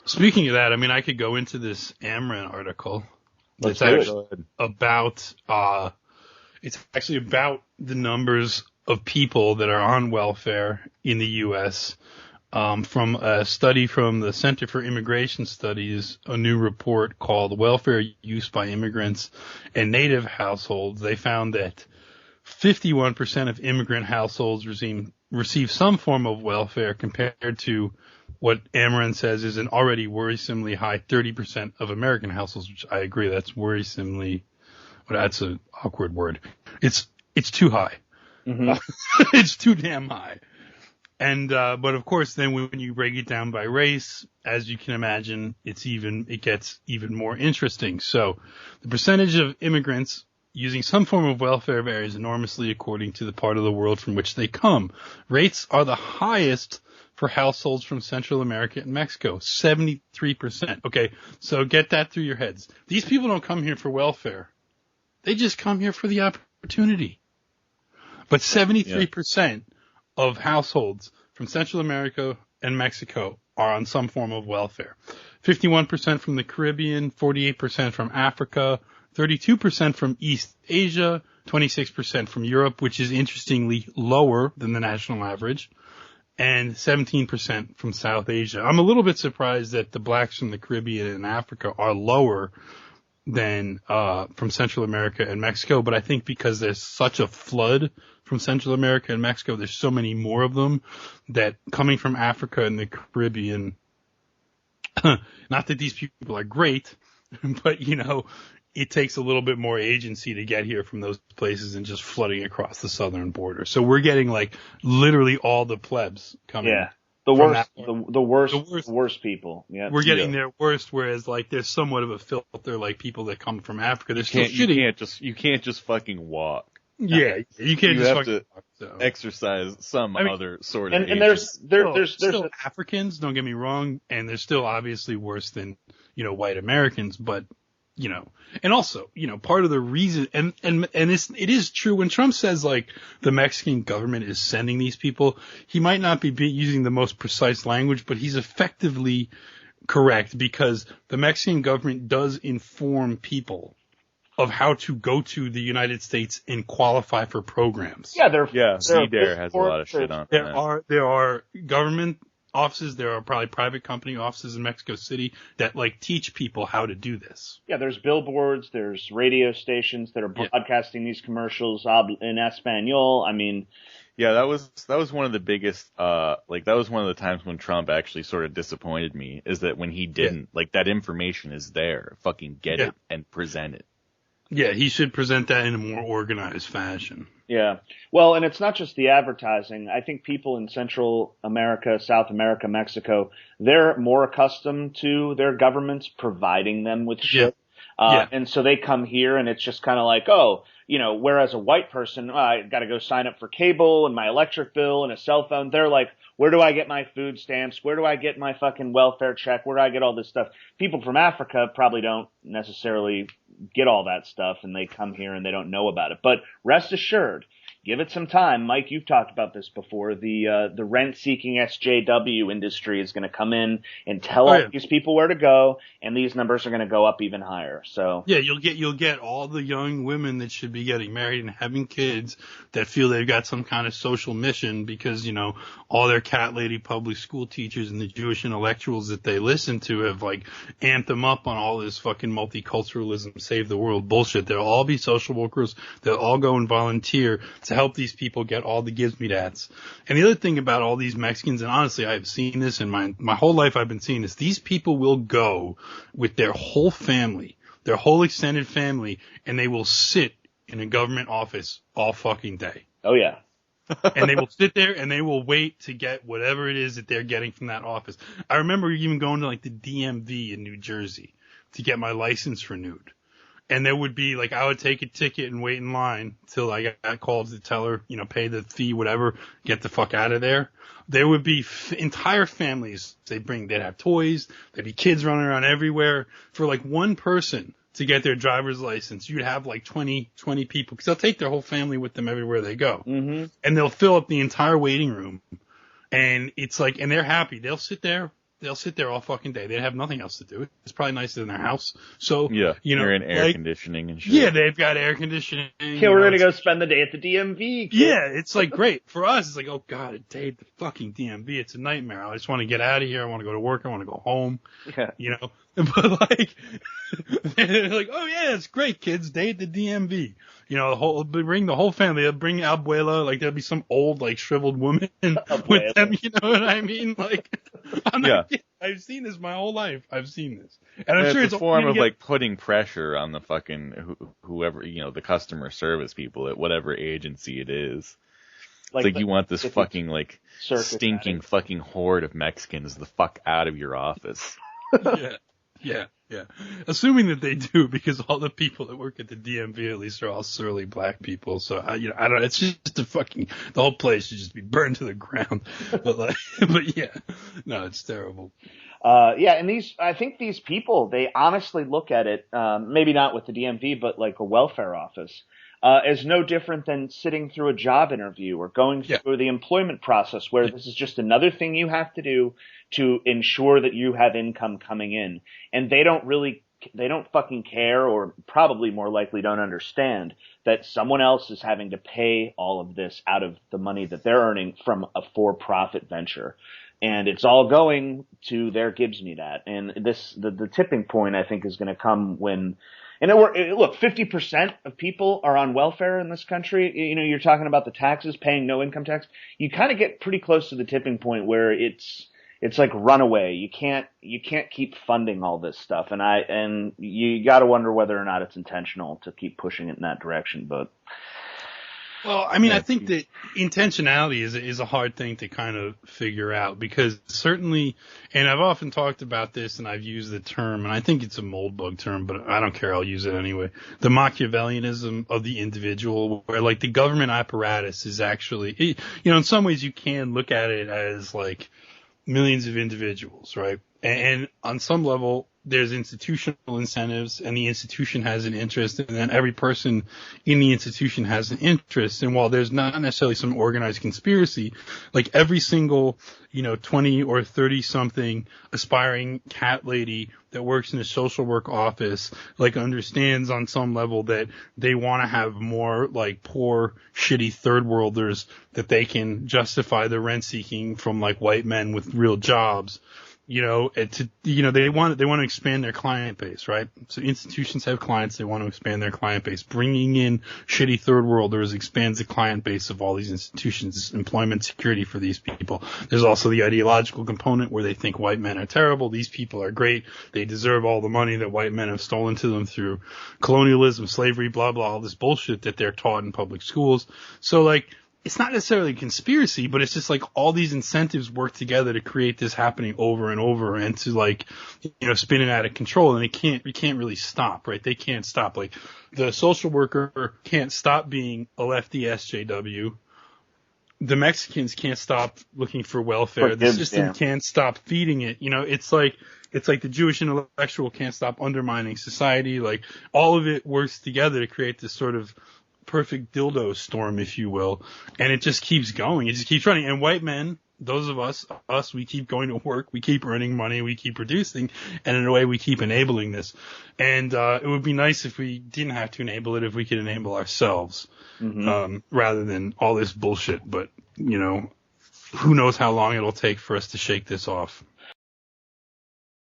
Speaking of that, I mean, I could go into this Amran article. It's actually about the numbers of people that are on welfare in the U.S. From a study from the Center for Immigration Studies, a new report called Welfare Use by Immigrants and Native Households. They found that 51% of immigrant households receive some form of welfare compared to what Amran says is an already worrisomely high 30% of American households, which I agree, that's worrisomely, well, that's an awkward word. It's too high. Mm-hmm. It's too damn high. And, but of course, then when you break it down by race, as you can imagine, it gets even more interesting. So the percentage of immigrants using some form of welfare varies enormously according to the part of the world from which they come. Rates are the highest for households from Central America and Mexico, 73%. Okay, so get that through your heads. These people don't come here for welfare. They just come here for the opportunity. But 73% of households from Central America and Mexico are on some form of welfare. 51% from the Caribbean, 48% from Africa, 32% from East Asia, 26% from Europe, which is interestingly lower than the national average, and 17% from South Asia. I'm a little bit surprised that the blacks from the Caribbean and Africa are lower than from Central America and Mexico, but I think because there's such a flood from Central America and Mexico, there's so many more of them that coming from Africa and the Caribbean, not that these people are great, but it takes a little bit more agency to get here from those places and just flooding across the southern border. So we're getting like literally all the plebs coming. Yeah. The worst people. Yeah. We're getting their worst, whereas like there's somewhat of a filter, like people that come from Africa. They're still shitty. You can't just fucking walk. Yeah, you can't you just have to walk, exercise some other sort of. And there's still Africans. Don't get me wrong, and they're still obviously worse than white Americans, but. And also, part of the reason, and it is true when Trump says like the Mexican government is sending these people, he might not be using the most precise language, but he's effectively correct because the Mexican government does inform people of how to go to the United States and qualify for programs. Yeah, CDARE has a lot of shit on that. There are government offices, there are probably private company offices in Mexico City that like teach people how to do this. Yeah, there's billboards, there's radio stations that are broadcasting these commercials in Espanol. I mean, yeah, that was one of the biggest that was one of the times when Trump actually sort of disappointed me, is that when he didn't, like, that information is there. Fucking get it and present it. Yeah, he should present that in a more organized fashion. Yeah. Well, and it's not just the advertising. I think people in Central America, South America, Mexico, they're more accustomed to their governments providing them with shit. And so they come here and it's just kind of like, whereas a white person, I got to go sign up for cable and my electric bill and a cell phone. They're like, where do I get my food stamps? Where do I get my fucking welfare check? Where do I get all this stuff? People from Africa probably don't necessarily get all that stuff, and they come here and they don't know about it. But rest assured, give it some time. Mike, you've talked about this before. The rent-seeking SJW industry is going to come in and tell these people where to go, and these numbers are going to go up even higher. So yeah, you'll get all the young women that should be getting married and having kids that feel they've got some kind of social mission because all their cat lady public school teachers and the Jewish intellectuals that they listen to have like amped them up on all this fucking multiculturalism, save the world bullshit. They'll all be social workers. They'll all go and volunteer to help these people get all the gives-me-dats. And the other thing about all these Mexicans, and honestly, I've seen this in my whole life, I've been seeing this. These people will go with their whole family, their whole extended family, and they will sit in a government office all fucking day. Oh, yeah. And they will sit there and they will wait to get whatever it is that they're getting from that office. I remember even going to like the DMV in New Jersey to get my license renewed. And there would be like, I would take a ticket and wait in line till I got called to tell her, pay the fee, whatever, get the fuck out of there. There would be entire families they'd have toys, there'd be kids running around everywhere. For like one person to get their driver's license, you'd have like 20 people, because they'll take their whole family with them everywhere they go. Mm-hmm. And they'll fill up the entire waiting room. And it's like, and they're happy. They'll sit there they'll sit there all fucking day. They have nothing else to do. It's probably nicer than their house. So, yeah, you know, you're in air like, conditioning and shit. Yeah, they've got air conditioning. Yeah, we're gonna go spend the day at the DMV. Kid. Yeah, it's like great. For us, it's like, oh God, a day at the fucking DMV. It's a nightmare. I just want to get out of here. I want to go to work. I want to go home. Yeah. You know, but like, they're like, oh yeah, it's great, kids. Day at the DMV. You know, bring the whole family. They'll bring Abuela. Like there'll be some old, like shriveled woman with them. You know what I mean? Like, I'm not kidding. I've seen this my whole life. I've seen this, and I'm sure it's a form of like putting pressure on the fucking whoever, you know, the customer service people at whatever agency it is. Like you want this fucking like stinking fucking horde of Mexicans the fuck out of your office. Yeah. Assuming that they do, because all the people that work at the DMV at least are all surly black people. So I don't know. It's just the whole place should just be burned to the ground. But yeah, no, it's terrible. And I think these people, they honestly look at it, maybe not with the DMV, but like a welfare office, as no different than sitting through a job interview or going through the employment process, where this is just another thing you have to do to ensure that you have income coming in. And they don't fucking care, or probably more likely don't understand that someone else is having to pay all of this out of the money that they're earning from a for-profit venture. And it's all going to their Gibbs Meat at. And the tipping point, I think, is going to come when, look, 50% of people are on welfare in this country. You know, you're talking about the taxes, paying no income tax. You kind of get pretty close to the tipping point where it's like runaway. You can't keep funding all this stuff. And you got to wonder whether or not it's intentional to keep pushing it in that direction. But, well, I mean, I think that intentionality is a hard thing to kind of figure out, because certainly, and I've often talked about this and I've used the term, and I think it's a mold bug term, but I don't care. I'll use it anyway. The Machiavellianism of the individual, where like the government apparatus is actually, you know, in some ways you can look at it as like millions of individuals, right? And on some level, there's institutional incentives, and the institution has an interest, and then every person in the institution has an interest. And while there's not necessarily some organized conspiracy, like every single, 20 or 30 something aspiring cat lady that works in a social work office, like understands on some level that they want to have more like poor, shitty third worlders that they can justify the rent seeking from like white men with real jobs. They want to expand their client base, right? So institutions have clients, they want to expand their client base. Bringing in shitty third worlders expands the client base of all these institutions. It's employment security for these people. There's also the ideological component where they think white men are terrible. These people are great. They deserve all the money that white men have stolen to them through colonialism, slavery, blah, blah, all this bullshit that they're taught in public schools. So like, it's not necessarily a conspiracy, but it's just like all these incentives work together to create this happening over and over, and to like, spin it out of control. And it can't really stop, right? They can't stop. Like the social worker can't stop being a lefty SJW. The Mexicans can't stop looking for welfare. The system can't stop feeding it. It's like the Jewish intellectual can't stop undermining society. Like all of it works together to create this sort of perfect dildo storm, if you will, and it just keeps going. It just keeps running. And white men, those of us, we keep going to work, we keep earning money, we keep producing, and in a way we keep enabling this. And it would be nice if we didn't have to enable it, if we could enable ourselves, rather than all this bullshit. But, who knows how long it'll take for us to shake this off.